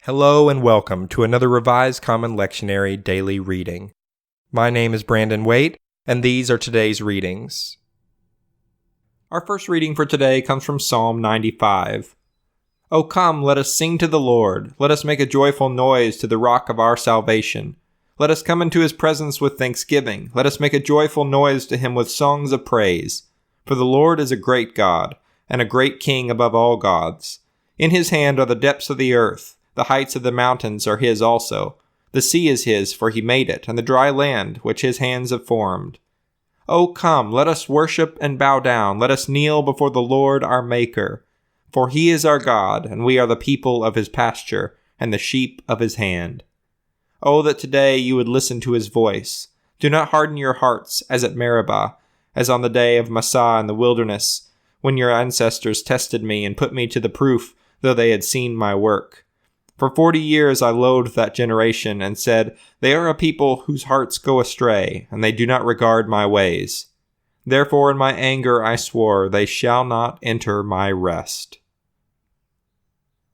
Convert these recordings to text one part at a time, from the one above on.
Hello and welcome to another Revised Common Lectionary daily reading. My name is Brandon Waite, and these are today's readings. Our first reading for today comes from Psalm 95. O come, let us sing to the Lord. Let us make a joyful noise to the rock of our salvation. Let us come into his presence with thanksgiving. Let us make a joyful noise to him with songs of praise. For the Lord is a great God, and a great King above all gods. In his hand are the depths of the earth. The heights of the mountains are his also. The sea is his, for he made it, and the dry land, which his hands have formed. O come, let us worship and bow down. Let us kneel before the Lord our Maker. For he is our God, and we are the people of his pasture, and the sheep of his hand. Oh, that today you would listen to his voice. Do not harden your hearts as at Meribah, as on the day of Massah in the wilderness, when your ancestors tested me and put me to the proof, though they had seen my work. For 40 years I loathed that generation and said, They are a people whose hearts go astray, and they do not regard my ways. Therefore in my anger I swore, They shall not enter my rest.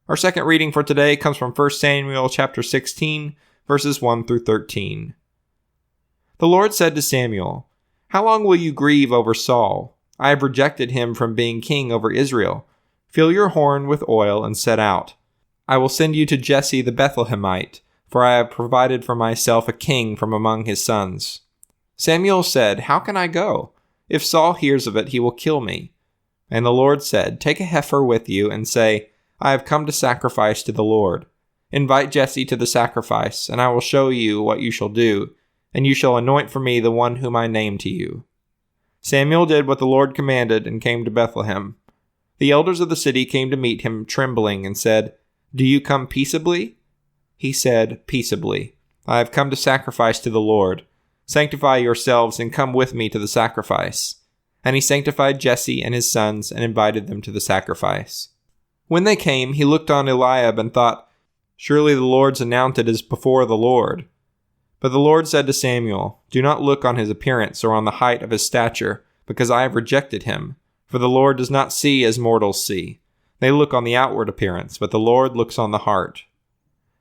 Our second reading for today comes from 1 Samuel chapter 16, verses 1 through 13. The Lord said to Samuel, How long will you grieve over Saul? I have rejected him from being king over Israel. Fill your horn with oil and set out. I will send you to Jesse the Bethlehemite, for I have provided for myself a king from among his sons. Samuel said, How can I go? If Saul hears of it, he will kill me. And the Lord said, Take a heifer with you and say, I have come to sacrifice to the Lord. Invite Jesse to the sacrifice, and I will show you what you shall do, and you shall anoint for me the one whom I name to you. Samuel did what the Lord commanded and came to Bethlehem. The elders of the city came to meet him trembling and said, Do you come peaceably? He said, Peaceably. I have come to sacrifice to the Lord. Sanctify yourselves and come with me to the sacrifice. And he sanctified Jesse and his sons and invited them to the sacrifice. When they came, he looked on Eliab and thought, Surely the Lord's anointed is before the Lord. But the Lord said to Samuel, Do not look on his appearance or on the height of his stature, because I have rejected him. For the Lord does not see as mortals see. They look on the outward appearance, but the Lord looks on the heart.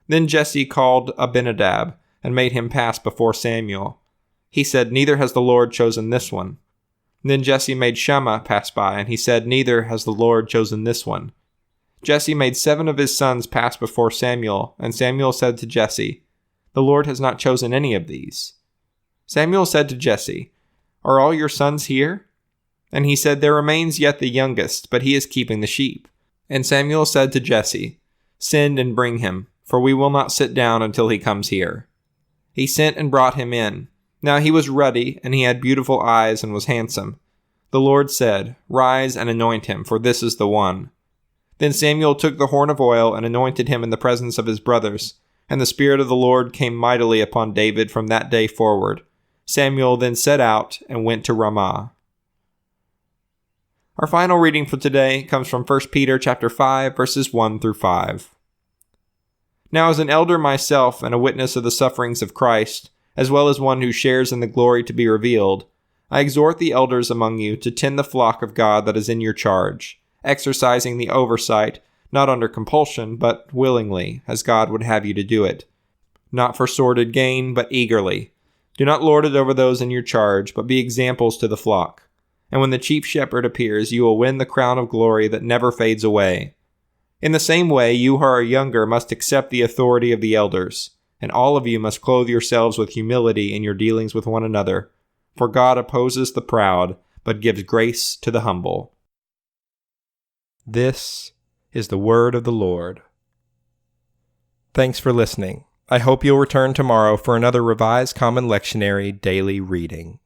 Then Jesse called Abinadab and made him pass before Samuel. He said, Neither has the Lord chosen this one. Then Jesse made Shammah pass by, and he said, Neither has the Lord chosen this one. Jesse made 7 of his sons pass before Samuel, and Samuel said to Jesse, The Lord has not chosen any of these. Samuel said to Jesse, Are all your sons here? And he said, There remains yet the youngest, but he is keeping the sheep. And Samuel said to Jesse, Send and bring him, for we will not sit down until he comes here. He sent and brought him in. Now he was ruddy, and he had beautiful eyes and was handsome. The Lord said, Rise and anoint him, for this is the one. Then Samuel took the horn of oil and anointed him in the presence of his brothers. And the Spirit of the Lord came mightily upon David from that day forward. Samuel then set out and went to Ramah. Our final reading for today comes from 1 Peter chapter 5, verses 1 through 5. Now as an elder myself and a witness of the sufferings of Christ, as well as one who shares in the glory to be revealed, I exhort the elders among you to tend the flock of God that is in your charge, exercising the oversight, not under compulsion, but willingly, as God would have you to do it. Not for sordid gain, but eagerly. Do not lord it over those in your charge, but be examples to the flock. And when the chief shepherd appears, you will win the crown of glory that never fades away. In the same way, you who are younger must accept the authority of the elders, and all of you must clothe yourselves with humility in your dealings with one another. For God opposes the proud, but gives grace to the humble. This is the word of the Lord. Thanks for listening. I hope you'll return tomorrow for another Revised Common Lectionary daily reading.